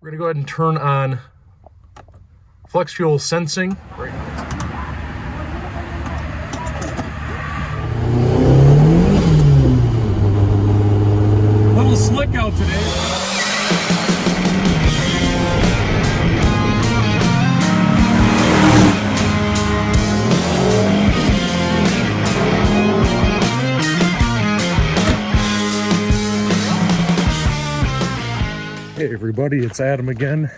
We're gonna go ahead and turn on flex fuel sensing right now. A little slick out today. Hey everybody, it's Adam again.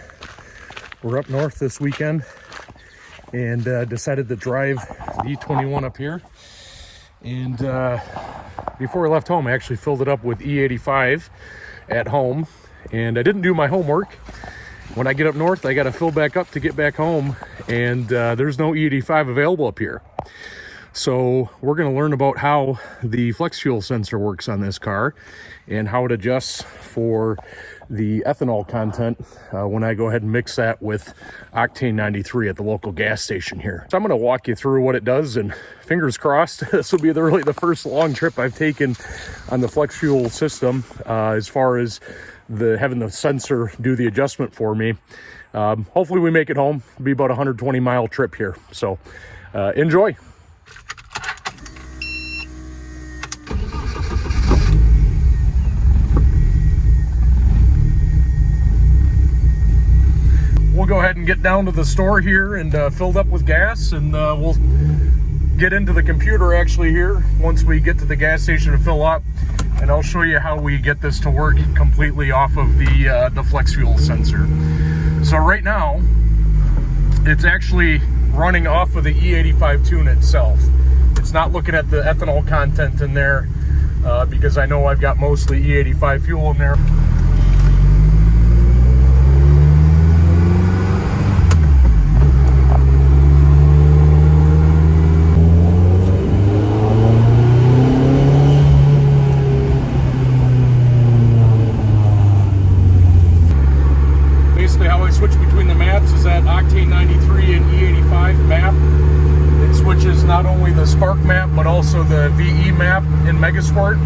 We're up north this weekend and decided to drive the E21 up here. And before I left home, I actually filled it up with E85 at home, and I didn't do my homework. When I get up north, I got to fill back up to get back home, and there's no E85 available up here. So we're going to learn about how the flex fuel sensor works on this car and how it adjusts for the ethanol content when I go ahead and mix that with Octane 93 at the local gas station here. So I'm going to walk you through what it does, and fingers crossed, this will be really the first long trip I've taken on the flex fuel system as far as having the sensor do the adjustment for me. Hopefully we make it home. It'll be about a 120-mile trip here. So enjoy. We'll go ahead and get down to the store here and filled up with gas, and we'll get into the computer actually here once we get to the gas station to fill up, and I'll show you how we get this to work completely off of the flex fuel sensor. So right now it's actually running off of the E85 tune itself. It's not looking at the ethanol content in there because I know I've got mostly E85 fuel in there. Switch between the maps is that Octane 93 and E85 map. It switches not only the Spark map but also the VE map in Megasquirt.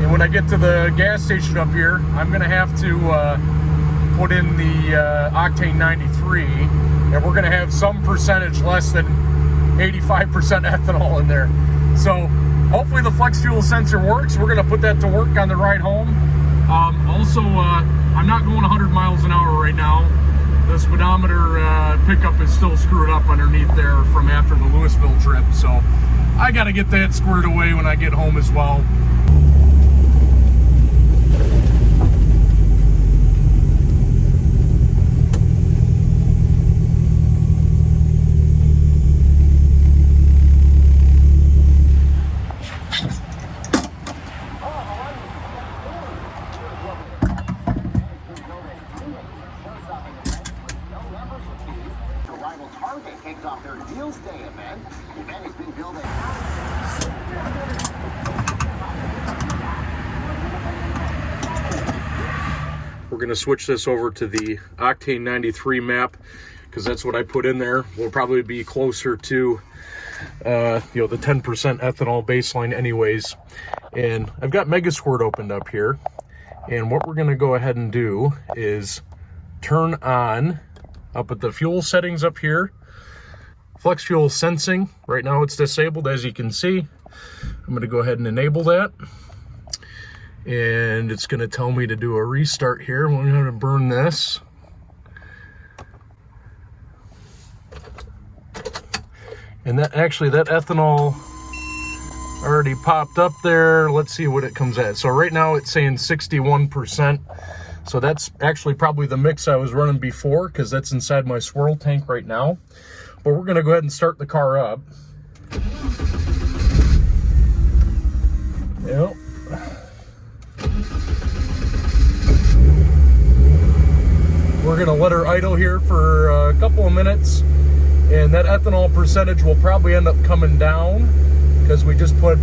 And when I get to the gas station up here, I'm going to have to put in the Octane 93, and we're going to have some percentage less than 85% ethanol in there. So hopefully the flex fuel sensor works. We're going to put that to work on the ride home. I'm not going 100 miles an hour right now. The speedometer pickup is still screwed up underneath there from after the Louisville trip, so I got to get that squared away when I get home as well. We're going to switch this over to the Octane 93 map because that's what I put in there. We'll probably be closer to the 10% ethanol baseline anyways. And I've got Megasquirt opened up here, and what we're going to go ahead and do is turn on up at the fuel settings up here, flex fuel sensing. Right now it's disabled, as you can see. I'm going to go ahead and enable that, and it's going to tell me to do a restart here. We're going to burn this. And that ethanol already popped up there. Let's see what it comes at. So right now it's saying 61%. So that's actually probably the mix I was running before, because that's inside my swirl tank right now. But we're going to go ahead and start the car up. Yep. We're going to let her idle here for a couple of minutes, and that ethanol percentage will probably end up coming down because we just put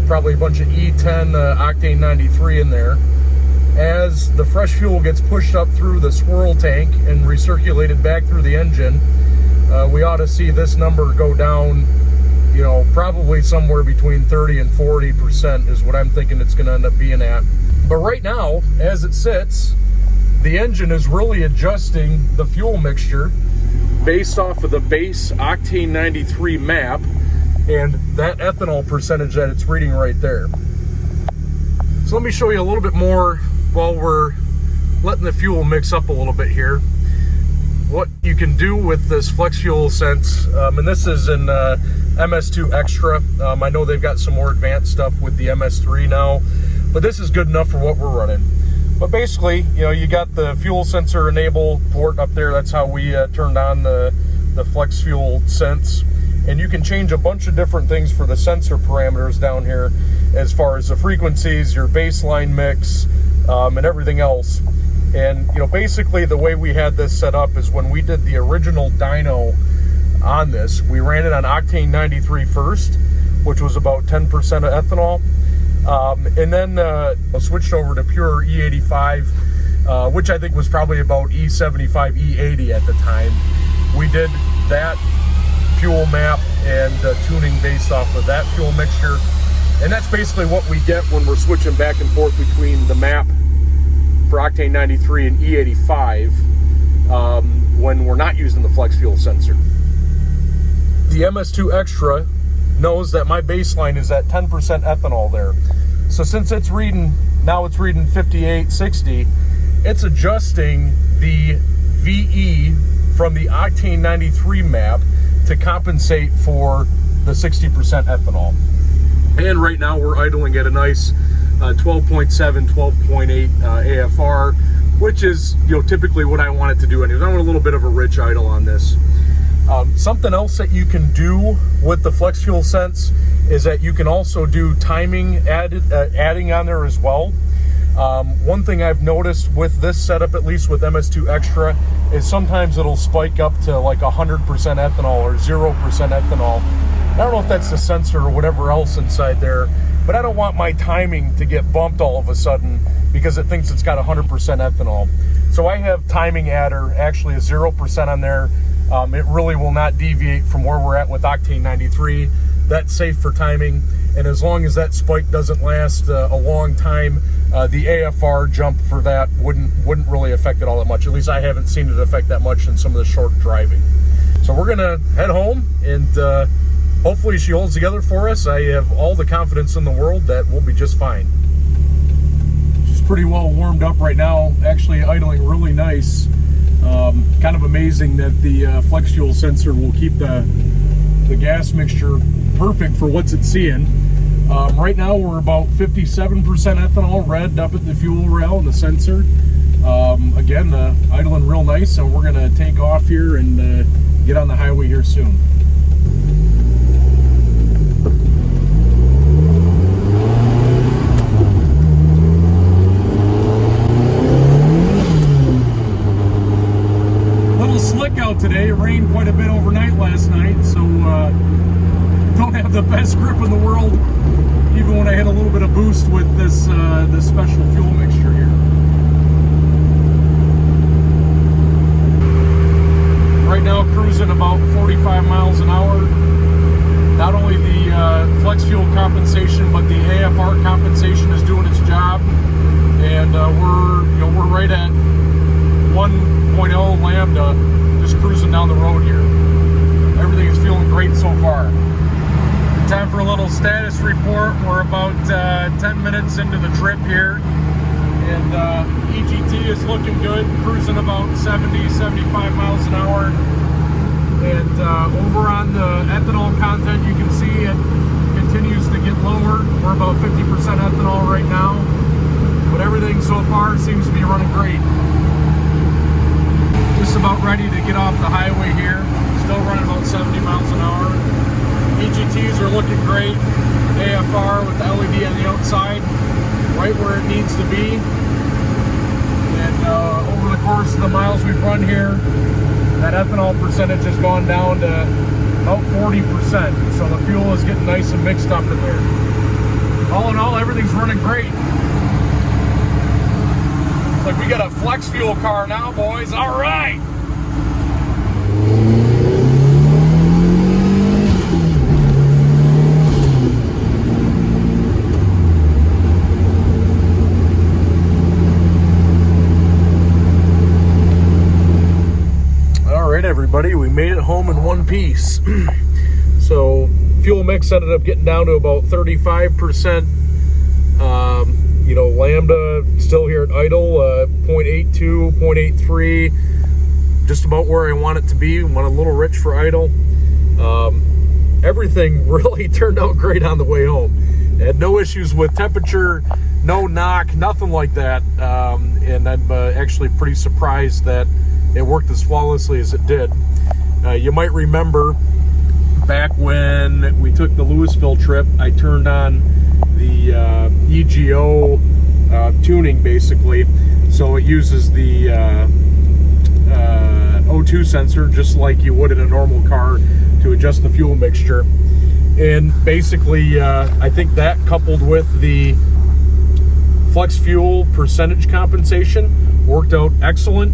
probably a bunch of E10 Octane 93 in there. As the fresh fuel gets pushed up through the swirl tank and recirculated back through the engine, we ought to see this number go down, probably somewhere between 30 and 40% is what I'm thinking it's going to end up being at. But right now, as it sits, the engine is really adjusting the fuel mixture based off of the base Octane 93 map and that ethanol percentage that it's reading right there. So let me show you a little bit more while we're letting the fuel mix up a little bit here. What you can do with this flex fuel sense, and this is in MS2 Extra. I know they've got some more advanced stuff with the MS3 now, but this is good enough for what we're running. But basically, you know, you got the fuel sensor enable port up there. That's how we turned on the flex fuel sense. And you can change a bunch of different things for the sensor parameters down here as far as the frequencies, your baseline mix, and everything else. And, you know, basically the way we had this set up is when we did the original dyno on this, we ran it on Octane 93 first, which was about 10% of ethanol. And then I switched over to pure E85, which I think was probably about E75, E80 at the time. We did that fuel map and tuning based off of that fuel mixture. And that's basically what we get when we're switching back and forth between the map for Octane 93 and E85 when we're not using the flex fuel sensor. The MS2 Extra knows that my baseline is at 10% ethanol there. So since it's reading, now it's reading 58, 60, it's adjusting the VE from the Octane 93 map to compensate for the 60% ethanol. And right now we're idling at a nice 12.7, 12.8 AFR, which is, you know, typically what I want it to do anyways. I want a little bit of a rich idle on this. Something else that you can do with the flex fuel sense is that you can also do timing adding on there as well. One thing I've noticed with this setup, at least with MS2 Extra, is sometimes it'll spike up to like 100% ethanol or 0% ethanol. I don't know if that's the sensor or whatever else inside there, but I don't want my timing to get bumped all of a sudden because it thinks it's got 100% ethanol. So I have timing adder, actually a 0% on there. It really will not deviate from where we're at with Octane 93. That's safe for timing, and as long as that spike doesn't last a long time, the AFR jump for that wouldn't really affect it all that much. At least I haven't seen it affect that much in some of the short driving. So we're gonna head home, and hopefully she holds together for us. I have all the confidence in the world that we'll be just fine. She's pretty well warmed up right now, actually idling really nice. Kind of amazing that the flex fuel sensor will keep the gas mixture perfect for what's it's seeing. Right now we're about 57% ethanol red up at the fuel rail and the sensor. Again, idling real nice, and we're gonna take off here and get on the highway here soon. Slick out today. It rained quite a bit overnight last night, so don't have the best grip in the world, even when I hit a little bit of boost with this this special fuel mixture here. Right now cruising about 45 miles an hour. Not only the flex fuel compensation, but the AFR compensation is doing its job, and we're right at 1.0 lambda, just cruising down the road here. Everything is feeling great so far. Time for a little status report. We're about 10 minutes into the trip here, and EGT is looking good, cruising about 70, 75 miles an hour. And over on the ethanol content, you can see it continues to get lower. We're about 50% ethanol right now, but everything so far seems to be running great. Just about ready to get off the highway here. Still running about 70 miles an hour. EGTs are looking great. AFR with the LED on the outside, right where it needs to be. And over the course of the miles we've run here, that ethanol percentage has gone down to about 40%. So the fuel is getting nice and mixed up in there. All in all, everything's running great. Like we got a flex fuel car now, boys. All right. everybody, we made it home in one piece. So fuel mix ended up getting down to about 35%. You know, Lambda still here at idle, 0.82, 0.83, just about where I want it to be. Went a little rich for idle. Everything really turned out great on the way home. Had no issues with temperature, no knock, nothing like that. And I'm actually pretty surprised that it worked as flawlessly as it did. You might remember back when we took the Louisville trip, I turned on the EGO tuning basically. So it uses the O2 sensor just like you would in a normal car to adjust the fuel mixture. And basically, I think that coupled with the flex fuel percentage compensation worked out excellent,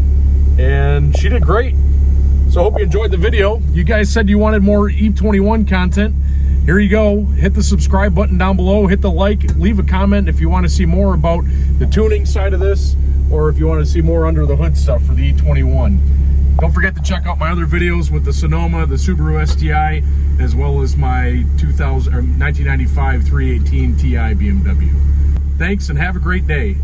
and she did great. So I hope you enjoyed the video. You guys said you wanted more E21 content. Here you go. Hit the subscribe button down below, hit the like, leave a comment if you want to see more about the tuning side of this, or if you want to see more under the hood stuff for the E21. Don't forget to check out my other videos with the Sonoma, the Subaru STI, as well as my 1995 318 Ti BMW. Thanks and have a great day.